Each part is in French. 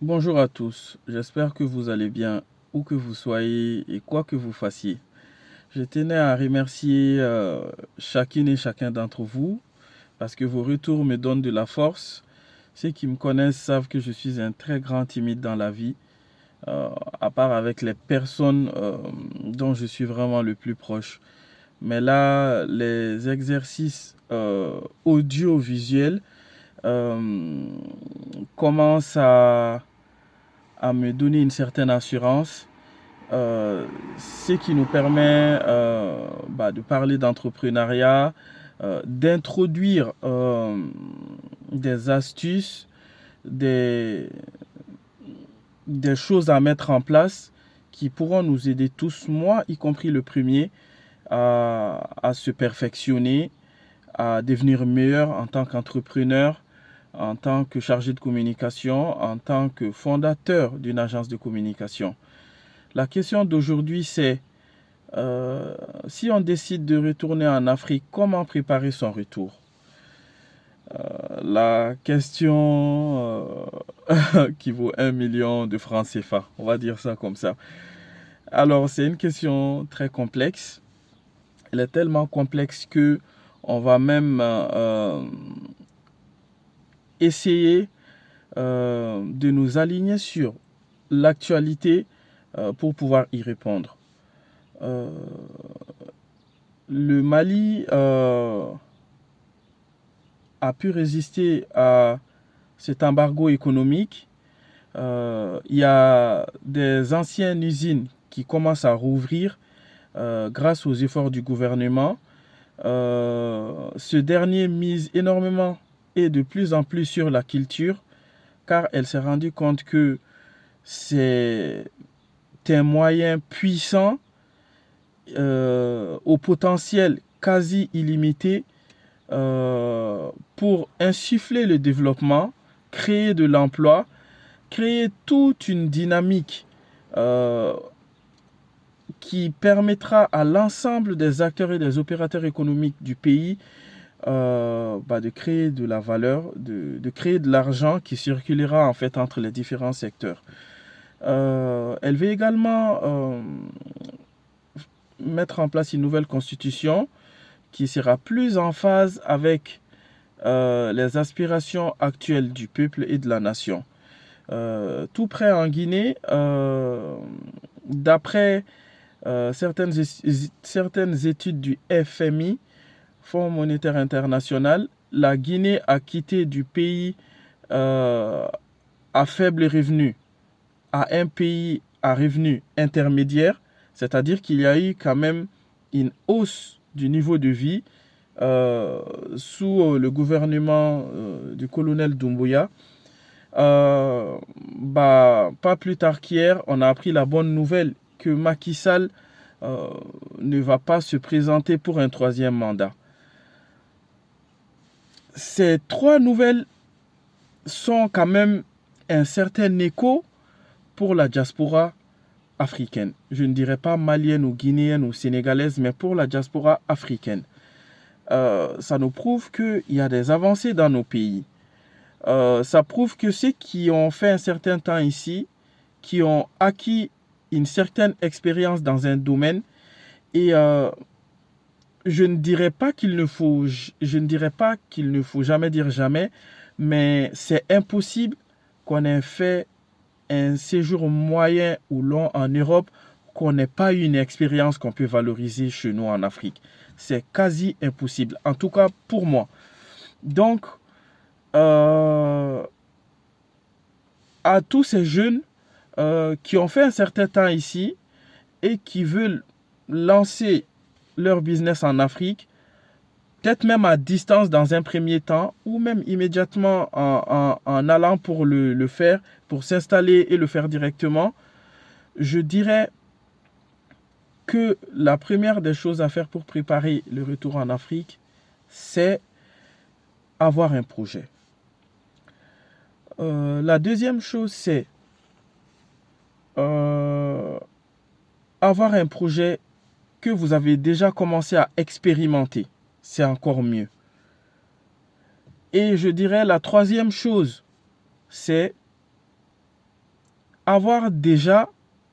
Bonjour à tous, j'espère que vous allez bien, où que vous soyez et quoi que vous fassiez. Je tenais à remercier chacune et chacun d'entre vous parce que vos retours me donnent de la force. Ceux qui me connaissent savent que je suis un très grand timide dans la vie, euh, à part avec les personnes dont je suis vraiment le plus proche. Mais là, les exercices audiovisuels euh, commencent à me donner une certaine assurance, ce qui nous permet de parler d'entrepreneuriat, d'introduire des astuces, des, des choses à mettre en place qui pourront nous aider tous, moi y compris le premier, à se perfectionner, à devenir meilleur en tant qu'entrepreneur, en tant que chargé de communication, en tant que fondateur d'une agence de communication. La question d'aujourd'hui, c'est si on décide de retourner en Afrique, comment préparer son retour? La question qui vaut 1 million de francs CFA, on va dire ça comme ça. Alors, c'est une question très complexe. Elle est tellement complexe que on va même essayer de nous aligner sur l'actualité pour pouvoir y répondre. Euh, le Mali a pu résister à cet embargo économique. Il y a des anciennes usines qui commencent à rouvrir grâce aux efforts du gouvernement. Ce dernier mise énormément et de plus en plus sur la culture car elle s'est rendue compte que c'est un moyen puissant au potentiel quasi illimité pour insuffler le développement, créer de l'emploi, créer toute une dynamique euh, qui permettra à l'ensemble des acteurs et des opérateurs économiques du pays de créer de la valeur, de créer de l'argent qui circulera en fait entre les différents secteurs. Elle veut également mettre en place une nouvelle constitution qui sera plus en phase avec les aspirations actuelles du peuple et de la nation. Tout près en Guinée, d'après certaines études du FMI, Fonds monétaire international, la Guinée a quitté du pays euh, à faible revenu à un pays à revenu intermédiaire, c'est-à-dire qu'il y a eu quand même une hausse du niveau de vie sous le gouvernement du colonel Doumbouya. Pas plus tard qu'hier, on a appris la bonne nouvelle que Macky Sall euh, ne va pas se présenter pour un troisième mandat. Ces trois nouvelles sont quand même un certain écho pour la diaspora africaine. Je ne dirais pas malienne ou guinéenne ou sénégalaise, mais pour la diaspora africaine. Ça nous prouve qu'il y a des avancées dans nos pays. Ça prouve que ceux qui ont fait un certain temps ici, qui ont acquis une certaine expérience dans un domaine, et je ne dirais pas qu'il ne faut, je ne dirais pas qu'il ne faut jamais dire jamais, mais c'est impossible qu'on ait fait un séjour moyen ou long en Europe qu'on n'ait pas eu une expérience qu'on peut valoriser chez nous en Afrique. C'est quasi impossible, en tout cas pour moi. Donc, euh, à tous ces jeunes qui ont fait un certain temps ici et qui veulent lancer leur business en Afrique, peut-être même à distance dans un premier temps, ou même immédiatement en allant pour le faire, pour s'installer et le faire directement, je dirais que la première des choses à faire pour préparer le retour en Afrique, c'est avoir un projet. La deuxième chose, c'est euh, avoir un projet que vous avez déjà commencé à expérimenter. C'est encore mieux. Et je dirais la troisième chose, c'est avoir déjà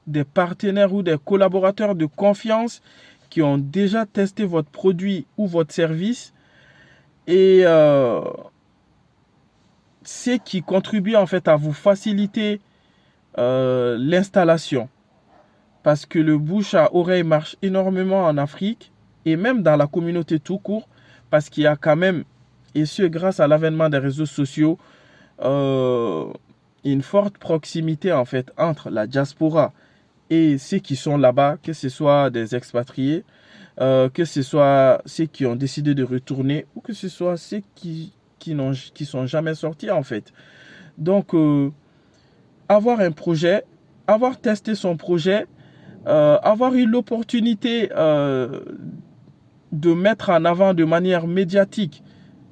des partenaires ou des collaborateurs de confiance qui ont déjà testé votre produit ou votre service et c'est qui contribue en fait à vous faciliter l'installation. Parce que le bouche à oreille marche énormément en Afrique et même dans la communauté tout court, parce qu'il y a quand même, et ce grâce à l'avènement des réseaux sociaux, une forte proximité en fait entre la diaspora et ceux qui sont là-bas, que ce soit des expatriés, que ce soit ceux qui ont décidé de retourner ou que ce soit ceux qui sont jamais sortis en fait. Donc, avoir un projet, avoir testé son projet, avoir eu l'opportunité de mettre en avant de manière médiatique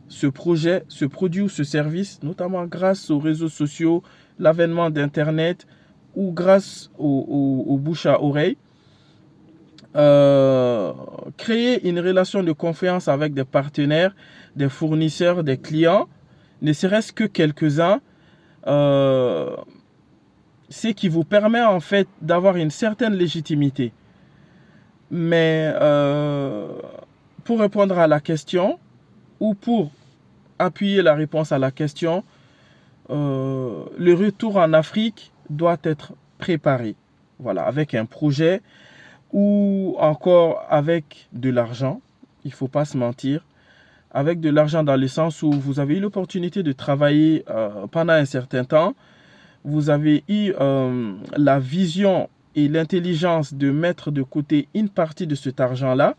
ce projet, ce produit ou ce service, notamment grâce aux réseaux sociaux, l'avènement d'Internet ou grâce au bouche à oreille. Créer une relation de confiance avec des partenaires, des fournisseurs, des clients, ne serait-ce que quelques-uns, c'est qui vous permet en fait d'avoir une certaine légitimité. Mais pour répondre à la question ou pour appuyer la réponse à la question, le retour en Afrique doit être préparé. Voilà, avec un projet ou encore avec de l'argent. Il ne faut pas se mentir. Avec de l'argent dans le sens où vous avez eu l'opportunité de travailler pendant un certain temps. Vous avez eu la vision et l'intelligence de mettre de côté une partie de cet argent-là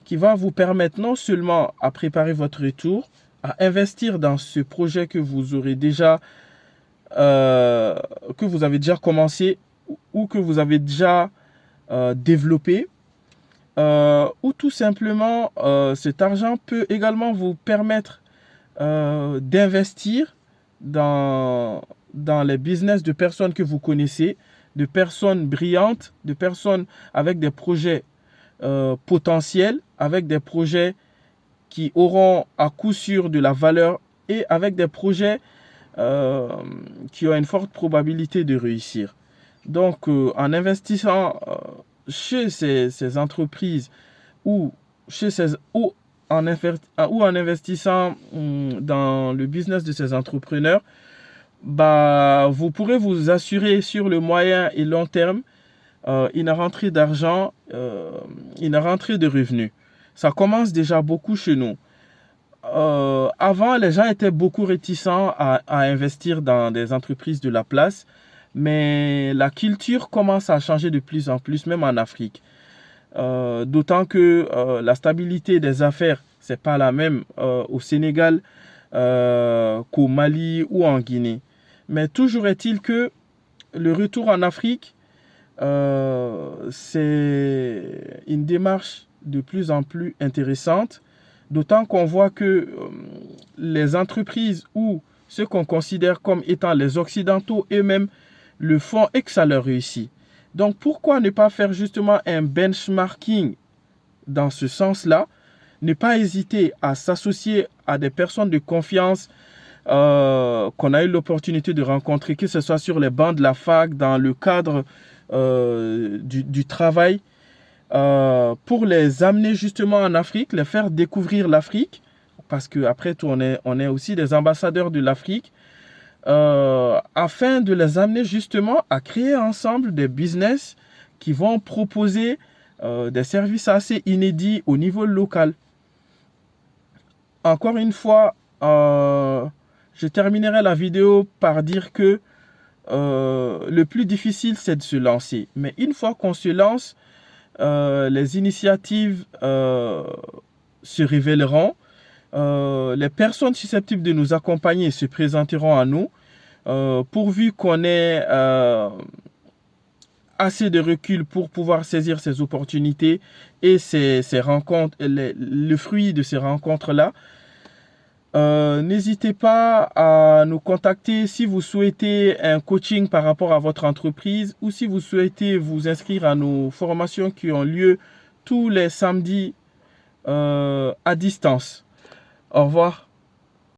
qui va vous permettre non seulement à préparer votre retour, à investir dans ce projet que vous aurez déjà que vous avez déjà commencé ou que vous avez déjà développé, ou tout simplement cet argent peut également vous permettre d'investir dans les business de personnes que vous connaissez, de personnes brillantes, de personnes avec des projets potentiels, avec des projets qui auront à coup sûr de la valeur et avec des projets qui ont une forte probabilité de réussir. Donc, en investissant chez ces entreprises ou en investissant dans le business de ces entrepreneurs, vous pourrez vous assurer sur le moyen et long terme une rentrée d'argent, une rentrée de revenus. Ça commence déjà beaucoup chez nous. Avant, les gens étaient beaucoup réticents à investir dans des entreprises de la place, mais la culture commence à changer de plus en plus, même en Afrique. D'autant que la stabilité des affaires, c'est pas la même au Sénégal qu'au Mali ou en Guinée. Mais toujours est-il que le retour en Afrique, c'est une démarche de plus en plus intéressante, d'autant qu'on voit que les entreprises ou ceux qu'on considère comme étant les Occidentaux eux-mêmes le font et que ça leur réussit. Donc pourquoi ne pas faire justement un benchmarking dans ce sens-là, ne pas hésiter à s'associer à des personnes de confiance qu'on a eu l'opportunité de rencontrer, que ce soit sur les bancs de la fac, dans le cadre du travail, pour les amener justement en Afrique, les faire découvrir l'Afrique, parce qu'après tout, on est aussi des ambassadeurs de l'Afrique, afin de les amener justement à créer ensemble des business qui vont proposer des services assez inédits au niveau local. Encore une fois, je terminerai la vidéo par dire que le plus difficile, c'est de se lancer. Mais une fois qu'on se lance, les initiatives se révéleront. Les personnes susceptibles de nous accompagner se présenteront à nous, pourvu qu'on ait assez de recul pour pouvoir saisir ces opportunités et ces rencontres, le fruit de ces rencontres-là. N'hésitez pas à nous contacter si vous souhaitez un coaching par rapport à votre entreprise ou si vous souhaitez vous inscrire à nos formations qui ont lieu tous les samedis à distance. Au revoir.